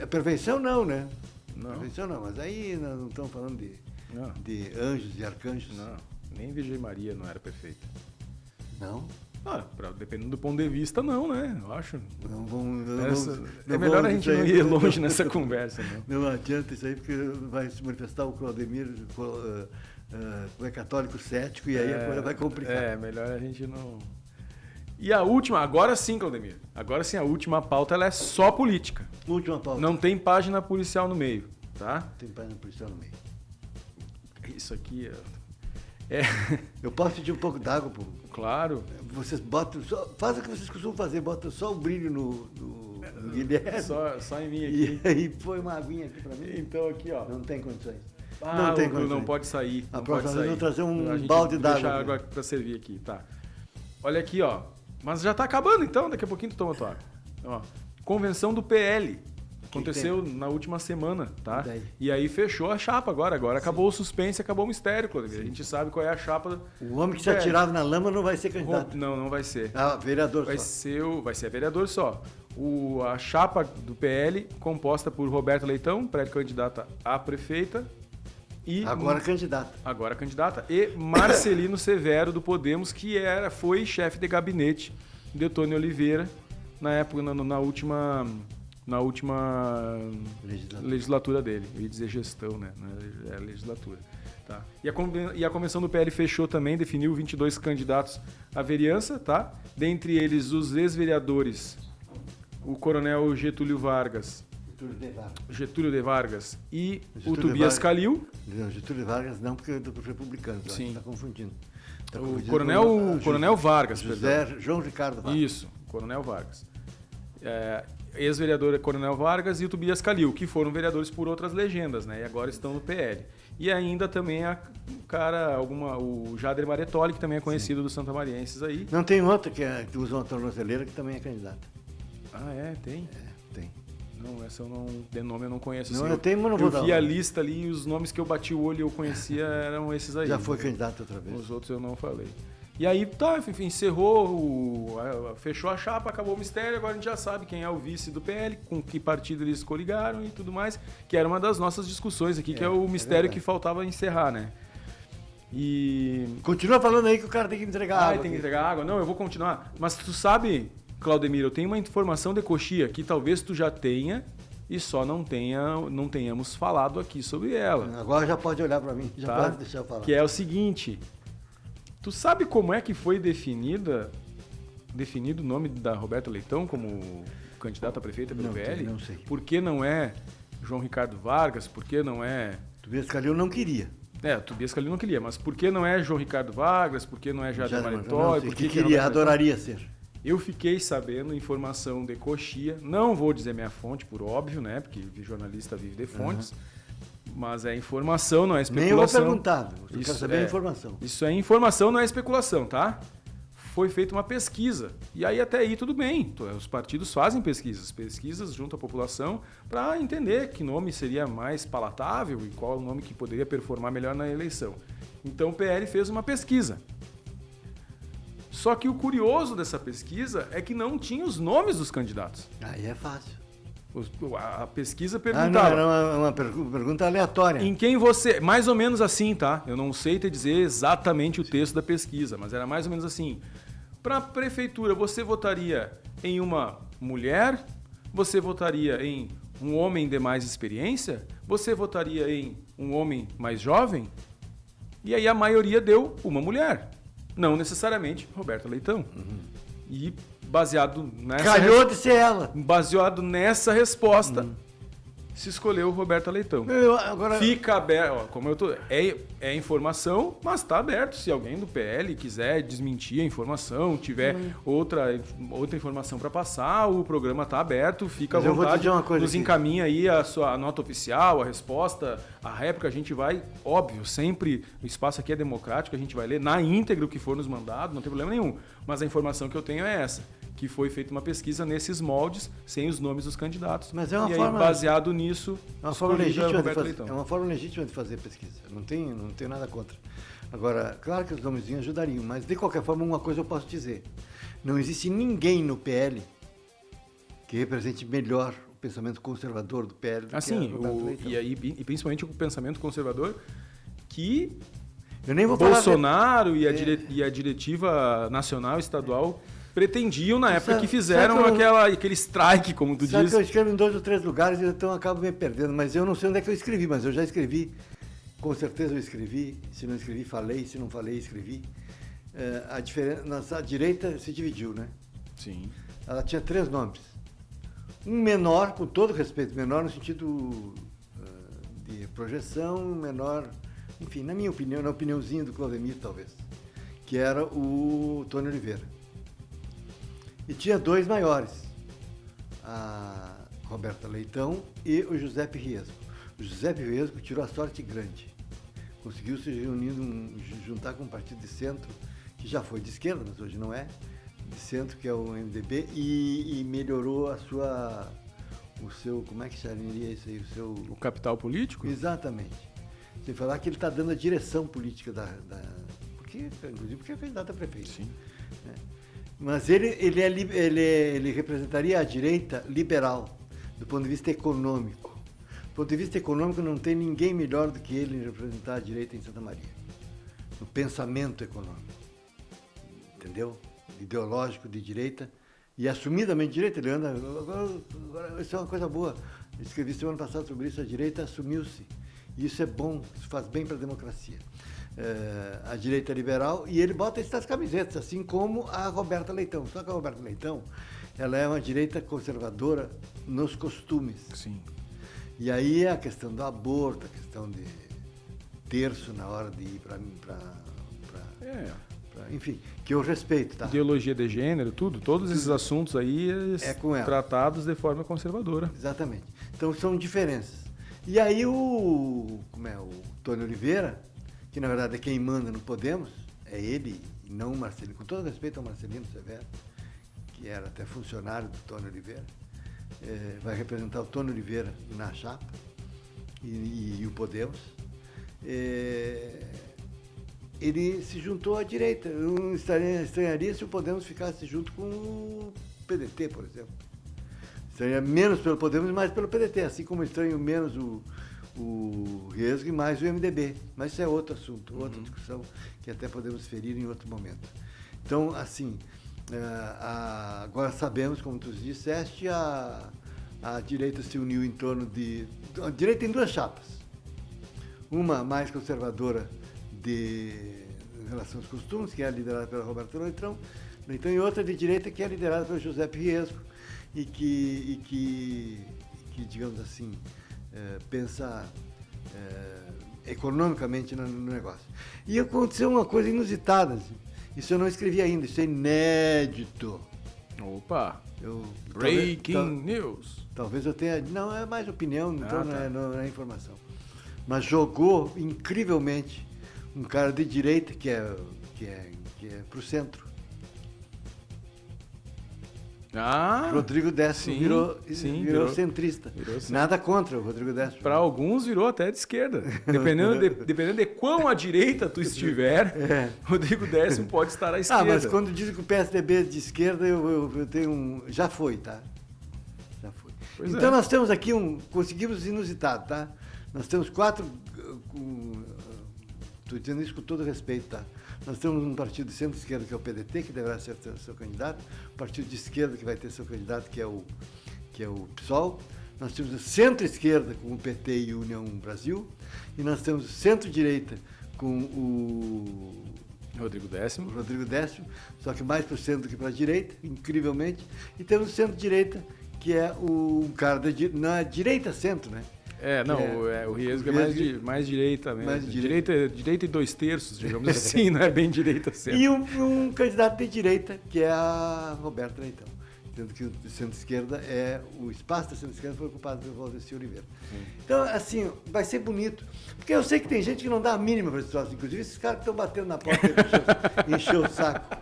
Perfeição não, né? Não. Perfeição não, mas aí nós não estamos falando de anjos e arcanjos. Não, nem Virgem Maria não era perfeita. Não? Dependendo do ponto de vista, não, né? Eu acho. É melhor a gente não ir longe nessa conversa. Não adianta isso aí, porque vai se manifestar o Claudemir... é católico cético e aí a coisa vai complicar. Melhor a gente não... E a última, agora sim, Claudemir. Agora sim, a última pauta ela é só política. Última pauta. Não tem página policial no meio, tá? Tem página policial no meio. Isso aqui Eu posso pedir um pouco d'água, pô? Claro. Vocês botam... Faz o que vocês costumam fazer, botam só o brilho no Guilherme. Só em mim aqui. E aí põe uma aguinha aqui pra mim. Então aqui, ó. Não tem condições. Não tem condições. Não pode sair. A próxima vez eu vou trazer um Deixa balde d'água. Deixa a água pra servir aqui, tá. Olha aqui, ó. Mas já tá acabando então, daqui a pouquinho tu toma tua água. Ó, convenção do PL. Aconteceu na última semana, tá? E aí fechou a chapa agora. Agora acabou o suspense, acabou o mistério, Claudemir. A gente sabe qual é a chapa. O homem que se atirava na lama não vai ser candidato. Não vai ser. Vereador vai só. Vai ser vereador só. A chapa do PL, composta por Roberta Leitão, pré-candidata a prefeita. Agora candidata. E Marcelino Severo, do Podemos, que foi chefe de gabinete de Otônio Oliveira na época, na última legislatura dele. Eu ia dizer gestão, né? Não é legislatura. Tá. E a convenção do PL fechou também, definiu 22 candidatos à vereança, tá? Dentre eles os ex-vereadores, o coronel Getúlio de Vargas e o Tobias Calil. Não, Getúlio de Vargas não, porque é do republicano. Sim. Está confundindo. O coronel Vargas, João Ricardo Vargas. Isso, coronel Vargas. Ex-vereador Coronel Vargas e o Tobias Calil, que foram vereadores por outras legendas, né? E agora estão no PL. E ainda também o Jader Maretoli, que também é conhecido dos santamarienses aí. Não, tem outra que usa uma tornozeleira que também é candidata. Tem? Tem. Não, essa de nome eu não conheço. Não, assim, eu tenho, mas não vou dar. Eu vi a lista ali e os nomes que eu bati o olho e eu conhecia eram esses aí. Já foi candidato outra vez. Os outros eu não falei. E aí, enfim, encerrou, fechou a chapa, acabou o mistério, agora a gente já sabe quem é o vice do PL, com que partido eles coligaram e tudo mais, que era uma das nossas discussões aqui, que é o mistério que faltava encerrar, né? E... Continua falando aí que o cara tem que entregar água. Tem que entregar água? Não, eu vou continuar. Mas tu sabe, Claudemir, eu tenho uma informação de coxia que talvez tu já tenha e só não tenhamos falado aqui sobre ela. Agora já pode olhar para mim, já pode deixar eu falar. Que é o seguinte... Tu sabe como é que foi definido o nome da Roberta Leitão como candidata a prefeita pelo PL? Não sei. Por que não é João Ricardo Vargas? Por que não é... Tobias Calil não queria. Tobias Calil não queria, mas por que não é João Ricardo Vargas? Por que não é Jader Maretoli? Por que queria, adoraria ser? Eu fiquei sabendo informação de coxia, não vou dizer minha fonte, por óbvio, né? Porque jornalista vive de fontes. Mas é informação, não é especulação. Nem eu vou perguntar, eu quero saber a informação. Isso é informação, não é especulação, tá? Foi feita uma pesquisa. E aí até aí tudo bem. Os partidos fazem pesquisas junto à população para entender que nome seria mais palatável e qual o nome que poderia performar melhor na eleição. Então o PL fez uma pesquisa. Só que o curioso dessa pesquisa é que não tinha os nomes dos candidatos. Aí é fácil. A pesquisa perguntava... era uma pergunta aleatória. Em quem você... Mais ou menos assim, tá? Eu não sei te dizer exatamente o texto da pesquisa, mas era mais ou menos assim. Para a prefeitura, você votaria em uma mulher? Você votaria em um homem de mais experiência? Você votaria em um homem mais jovem? E aí a maioria deu uma mulher. Não necessariamente Roberta Leitão. E baseado nessa... Calhou de ser ela. Baseado nessa resposta, se escolheu o Roberto Leitão. Agora... Fica aberto, ó, como eu tô... É informação, mas está aberto. Se alguém do PL quiser desmentir a informação, tiver outra informação para passar, o programa está aberto, fica à Mas eu vou te vontade. dizer uma coisa Nos aqui. encaminha aí a nota oficial, a resposta, a réplica, a gente vai, óbvio, sempre, o espaço aqui é democrático, a gente vai ler na íntegra o que for nos mandado, não tem problema nenhum. Mas a informação que eu tenho é essa, que foi feita uma pesquisa nesses moldes, sem os nomes dos candidatos. Mas é uma e forma... aí, baseado nisso, É uma forma escolhido legítima de Roberto fazer, Leitão. é uma forma legítima de fazer pesquisa. Não tenho nada contra. Agora, claro que os nomezinhos ajudariam, mas de qualquer forma, uma coisa eu posso dizer. Não existe ninguém no PL que represente melhor o pensamento conservador do PL do Assim, que Roberto Leitão. e principalmente o pensamento conservador que Eu nem vou falar... Bolsonaro e a diretiva nacional e estadual pretendiam na época que fizeram sabe que aquele strike, como tu Sabe diz. que eu escrevo em 2 ou 3 lugares, então eu acabo me perdendo. Mas eu não sei onde é que eu escrevi, mas eu já escrevi. Com certeza eu escrevi. Se não escrevi, falei. Se não falei, escrevi. A direita se dividiu, né? Sim. Ela tinha 3 nomes. Um menor, com todo respeito, menor no sentido de projeção, menor, enfim, na minha opinião, na opiniãozinha do Claudemir, talvez, que era o Tony Oliveira. E tinha 2 maiores, a Roberta Leitão e o Giuseppe Riesco. O Giuseppe Riesco tirou a sorte grande. Conseguiu se juntar com um partido de centro, que já foi de esquerda, mas hoje não é, de centro, que é o MDB, e melhorou o seu, como é que chamaria isso aí? O capital político? Exatamente. Sem falar que ele está dando a direção política inclusive porque é candidato a prefeito. Sim. Né? Mas ele representaria a direita liberal, do ponto de vista econômico. Do ponto de vista econômico, não tem ninguém melhor do que ele em representar a direita em Santa Maria. No pensamento econômico. Entendeu? Ideológico de direita. E assumidamente de direita, ele anda... Agora, isso é uma coisa boa. Eu escrevi semana passada sobre isso, a direita assumiu-se. E isso é bom, isso faz bem para a democracia. A direita liberal, e ele bota essas camisetas, assim como a Roberta Leitão. Só que a Roberta Leitão, ela é uma direita conservadora nos costumes. Sim. E aí a questão do aborto, a questão de terço na hora de ir para enfim, que eu respeito, tá? Ideologia de gênero, todos esses assuntos aí com ela. Tratados de forma conservadora. Exatamente. Então são diferenças. E aí o Tony Oliveira, que na verdade é quem manda no Podemos, é ele e não o Marcelino, com todo respeito ao Marcelino Severo, que era até funcionário do Tony Oliveira, vai representar o Tony Oliveira na chapa e o Podemos. Ele se juntou à direita. Eu não estranharia se o Podemos ficasse junto com o PDT, por exemplo. Estranharia menos pelo Podemos e mais pelo PDT, assim como estranho menos o Riesgo e mais o MDB. Mas isso é outro assunto, outra discussão que até podemos ferir em outro momento. Então, assim, agora sabemos, como tu disseste, a direita se uniu em torno de... A direita tem 2 chapas. Uma mais conservadora em relação aos costumes, que é liderada pela Roberta Leitão, e outra de direita que é liderada pelo Giuseppe Riesco e que digamos assim, pensa economicamente no negócio. E aconteceu uma coisa inusitada, assim. Isso eu não escrevi ainda, isso é inédito. Opa! Breaking news! Talvez eu tenha... Não, é mais opinião, então tá. não é informação. Mas jogou incrivelmente um cara de direita que é pro centro. Rodrigo Décio virou centrista. Nada contra o Rodrigo Décio. Para alguns virou até de esquerda. Dependendo de quão à direita tu estiver, Rodrigo Décio pode estar à esquerda. Mas quando dizem que o PSDB é de esquerda, eu tenho um... Já foi, tá? Já foi. Pois então nós temos aqui conseguimos inusitado, tá? Nós temos 4... Estou dizendo isso com todo respeito, tá? Nós temos um partido de centro-esquerda, que é o PDT, que deverá ser seu candidato, um partido de esquerda, que vai ter seu candidato, que é o PSOL. Nós temos o centro-esquerda, com o PT e União Brasil, e nós temos o centro-direita, com Rodrigo Décimo. O Rodrigo Décimo, só que mais para o centro do que para a direita, incrivelmente. E temos o centro-direita, que é um cara na direita-centro, né? O Riesgo é mais direita mesmo. Mais direita e 2/3, digamos assim, não é bem direita-centro. E um candidato de direita, que é a Roberta Leitão. Sendo que o centro-esquerda o espaço da centro-esquerda foi ocupado pelo Valdeci Oliveira. Então, assim, vai ser bonito. Porque eu sei que tem gente que não dá a mínima para esse troço. Inclusive, esses caras que estão batendo na porta e encheu o saco.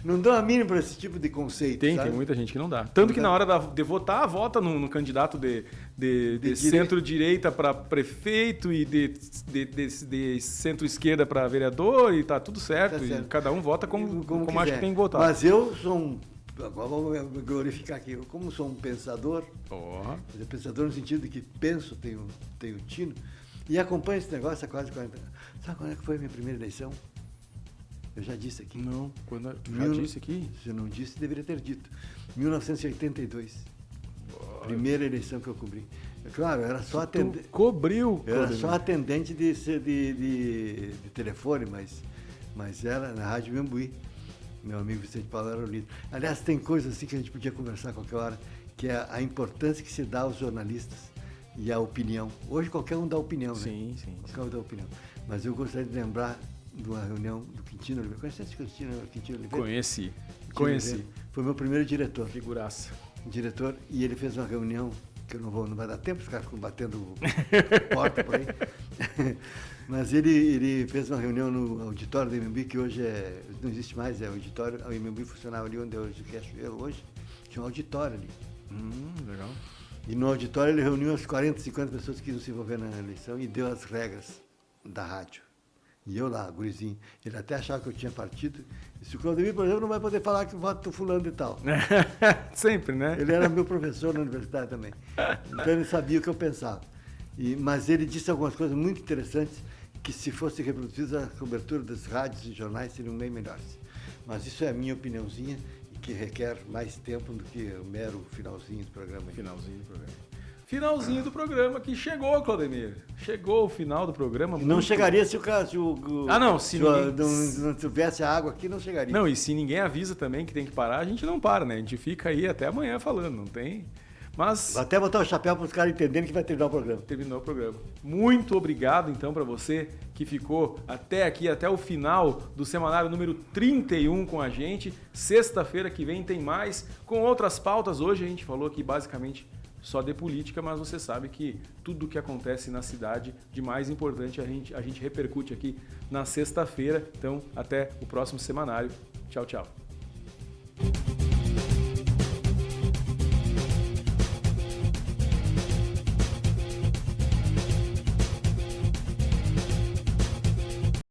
Não dão a mínima para esse tipo de conceito. Tem muita gente que não dá. Tanto que na hora de votar, vota no candidato de centro-direita para prefeito e de centro-esquerda para vereador e tá tudo certo. Tá certo. E cada um vota como acha que tem que votar. Mas eu sou agora vamos glorificar aqui. Eu, como sou um pensador, pensador no sentido de que penso, tenho tino, e acompanho esse negócio há quase 40 anos. Sabe quando é que foi a minha primeira eleição? Eu já disse aqui. Não, já disse aqui? Se eu não disse, deveria ter dito. 1982. Primeira eleição que eu cobri. Claro, eu era só atendente. Cobriu. Eu era só atendente de telefone, mas era na Rádio Membuí. Meu amigo Vicente Paulo era o líder. Aliás, tem coisas assim que a gente podia conversar a qualquer hora, que é a importância que se dá aos jornalistas e à opinião. Hoje qualquer um dá opinião, né? Sim. Qualquer um dá opinião. Mas eu gostaria de lembrar de uma reunião do Quintino Oliveira. Conhece esse Quintino Oliveira? Conheci. Foi meu primeiro diretor. Figuraça. Diretor, e ele fez uma reunião, que não vai dar tempo, os caras ficam batendo porta por aí. Mas ele fez uma reunião no auditório do Imembi, que hoje não existe mais, é o auditório. O Imembi funcionava ali onde hoje o Cachoeiro hoje. Tinha um auditório ali. Legal. E no auditório ele reuniu as 40, 50 pessoas que iam se envolver na eleição e deu as regras da rádio. E eu lá, gurizinho, ele até achava que eu tinha partido. E se o Claudemir, por exemplo, não vai poder falar que voto fulano e tal. Sempre, né? Ele era meu professor na universidade também. Então ele sabia o que eu pensava. Mas ele disse algumas coisas muito interessantes que, se fossem reproduzidas, a cobertura das rádios e jornais seriam bem melhores. Mas isso é a minha opiniãozinha e que requer mais tempo do que o mero finalzinho do programa. Finalzinho do programa que chegou, Claudemir. Chegou o final do programa. Não chegaria se não tivesse a água aqui, não chegaria. Não, e se ninguém avisa também que tem que parar, a gente não para, né? A gente fica aí até amanhã falando, não tem... Mas... Vou até botar o chapéu para os caras entenderem que vai terminar o programa. Terminou o programa. Muito obrigado, então, para você que ficou até aqui, até o final do semanário número 31 com a gente. Sexta-feira que vem tem mais, com outras pautas. Hoje a gente falou aqui basicamente só de política, mas você sabe que tudo o que acontece na cidade de mais importante a gente repercute aqui na sexta-feira. Então, até o próximo semanário. Tchau, tchau.